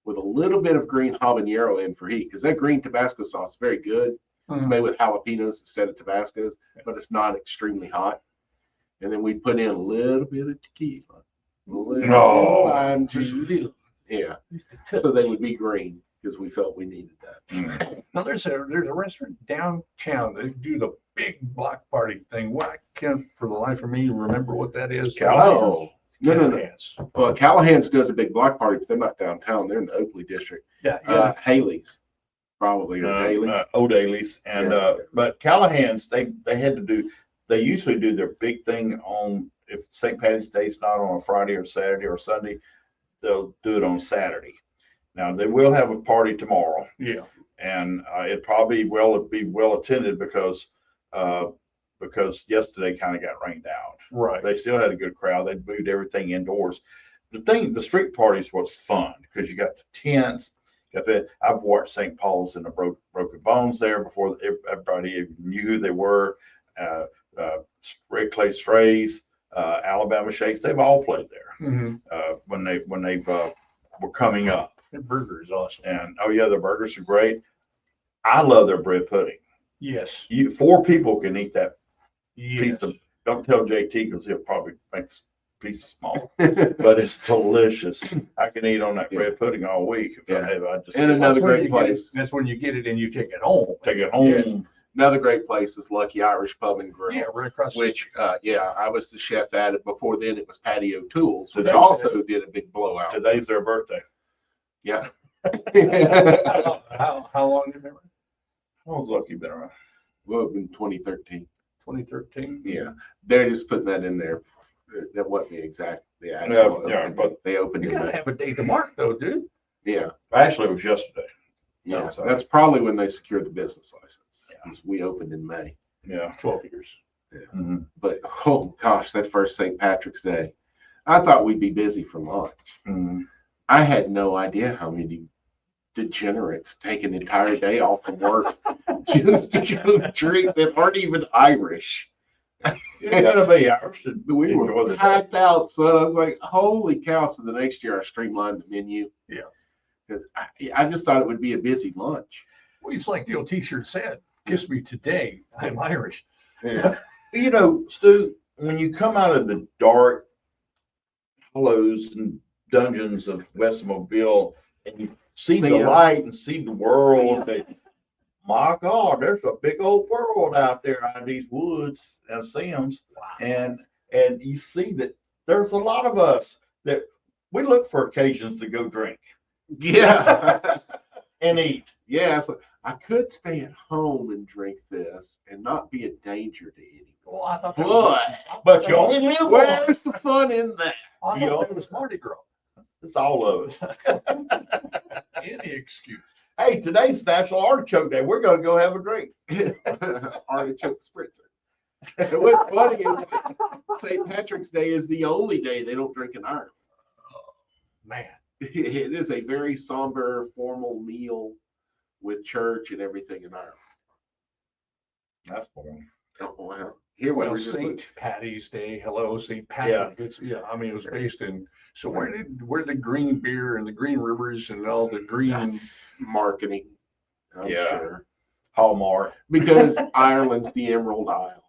with a little bit of green habanero in for heat, because that green Tabasco sauce is very good. It's made with jalapenos instead of Tabascos, but it's not extremely hot. And then we put in a little bit of tequila, a little bit of lime juice. Yeah, so they would be green because we felt we needed that. Now there's a restaurant downtown. They do the big block party thing. Well, I can't for the life of me remember what that is. Oh, no. Callahan's. Well, Callahan's does a big block party, but they're not downtown. They're in the Oakley district. Yeah. Haley's, probably, or Haley's. O'Daly's, and but Callahan's, they had to do. They usually do their big thing on, if St. Patty's Day's not on a Friday or Saturday or Sunday, they'll do it on Saturday. Now they will have a party tomorrow. Yeah. And it probably will be well attended because yesterday kind of got rained out. Right. They still had a good crowd. They moved everything indoors. The street parties was fun because you got the tents. I've watched St. Paul's and the Broken Bones there before everybody even knew who they were. Red Clay Strays, Alabama Shakes, they've all played there when they were coming up. Their burger is awesome. And oh yeah, their burgers are great. I love their bread pudding. Yes. 4 people can eat that Yes. piece of. Don't tell JT because he'll probably make a piece small, but it's delicious. I can eat on that bread pudding all week. I just. And another great place. That's when you get it and you take it home. Take it home. Yeah. Another great place is Lucky Irish Pub and Grill. Yeah, right across the Which, I was the chef at it. Before then, it was Patio Tools, which Today's- also did a big blowout. Today's their birthday. Yeah. How long have you been around? How long's Lucky been around? Well, in 2013. 2013. Yeah, they're just putting that in there. That wasn't the actual. Yeah, but they opened You it. gotta have a date to mark though, dude. Yeah. Actually, it was yesterday. Yeah, So- that's probably when they secured the business license. 'Cause we opened in May. Yeah. 12 years. Yeah. But oh gosh, that first St. Patrick's Day, I thought we'd be busy for lunch. I had no idea how many degenerates take an entire day off from work just to go drink that aren't even Irish. You gotta be Irish to We enjoy were the day. packed out, son. I was like, holy cow. So the next year I streamlined the menu. Yeah. Because I just thought it would be a busy lunch. Well, it's like the old T-shirt said, "Kiss me today, I'm Irish." Yeah. You know, Stu, when you come out of the dark hollows and dungeons of West Mobile and you see the light and see the world, my God, there's a big old world out there out of these woods and Sims. And you see that there's a lot of us that we look for occasions to go drink. Yeah. And eat. Yeah. So I could stay at home and drink this and not be a danger to anybody. Oh, I thought Boy, but you only live once. where's the fun in that? I thought it was Mardi Gras. It's all of it. Any excuse. Hey, today's National Artichoke Day. We're gonna go have a drink. Artichoke spritzer. And what's funny is St. Patrick's Day is the only day they don't drink in Ireland. Man. It is a very somber, formal meal with church and everything in Ireland. That's boring. Oh, wow. Here we Well, were just St. Patty's Day, hello, St. Patrick. It's, I mean, it was based in, so where did the green beer and the green rivers and all the green marketing, I'm sure. Hallmark. Because Ireland's the Emerald Isle.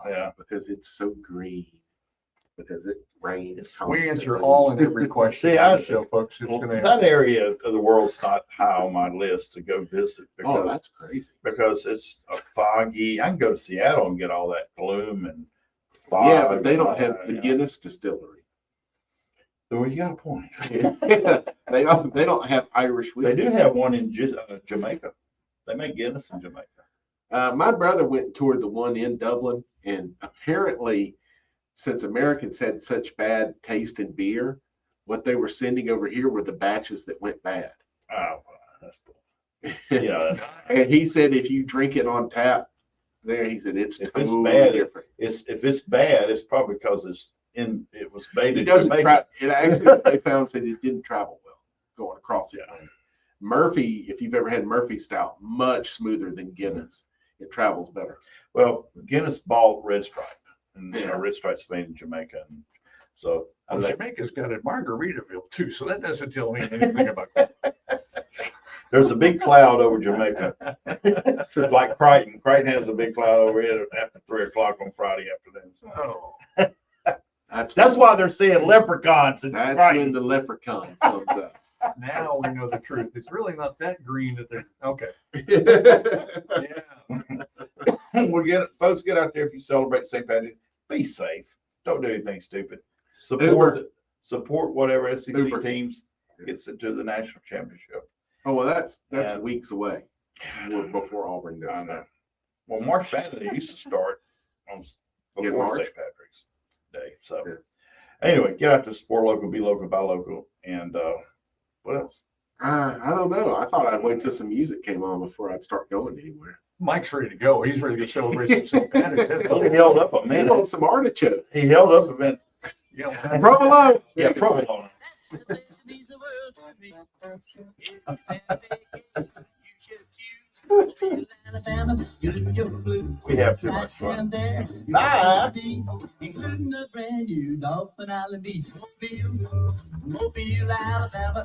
Yeah. Because it's so green. Because it rains. We answer all and every question. See, on the show, folks. It's gonna that area of the world's not high on my list to go visit because that's crazy. Because it's foggy. I can go to Seattle and get all that gloom and fog. Yeah, but they don't have the Guinness distillery. So you got a point. They don't have Irish whiskey. They do have one in Jamaica. They make Guinness in Jamaica. My brother went and toured the one in Dublin, and apparently, since Americans had such bad taste in beer, what they were sending over here were the batches that went bad. Oh, that's cool. Yeah, and he said if you drink it on tap, there he said it's if totally it's bad, different. if it's bad, it's probably because it was made It in doesn't Jamaica. it actually they found that it didn't travel well going across it. Murphy, if you've ever had Murphy stout, much smoother than Guinness. It travels better. Well, Guinness bought Red Stripe, and Red Stripe's made in Jamaica, and so Jamaica's got a Margaritaville too, so that doesn't tell me anything about that. There's a big cloud over Jamaica, like Crichton. Crichton has a big cloud over it after 3:00 on Friday afternoon. So. That's why they're seeing leprechauns. That's when the leprechaun comes up. Now we know the truth. It's really not that green that they're okay. Folks, get out there if you celebrate St. Patrick's. Be safe. Don't do anything stupid. Support whatever SEC teams gets into the national championship. Oh well, that's weeks away before Auburn does that. Well, March Madness used to start before St. Patrick's Day. So anyway, get out to support local, be local, buy local, and what else? I don't know. I thought I'd wait till some music came on before I'd start going anywhere. Mike's ready to go. He's ready to celebrate some St. Patrick's. He held up a minute. He wants some artichoke. He held up a minute. Yeah. Provolone. Yeah, provolone. We have too much fun. Bye. Including a brand new Dolphin Island Beach. Mobile, Alabama.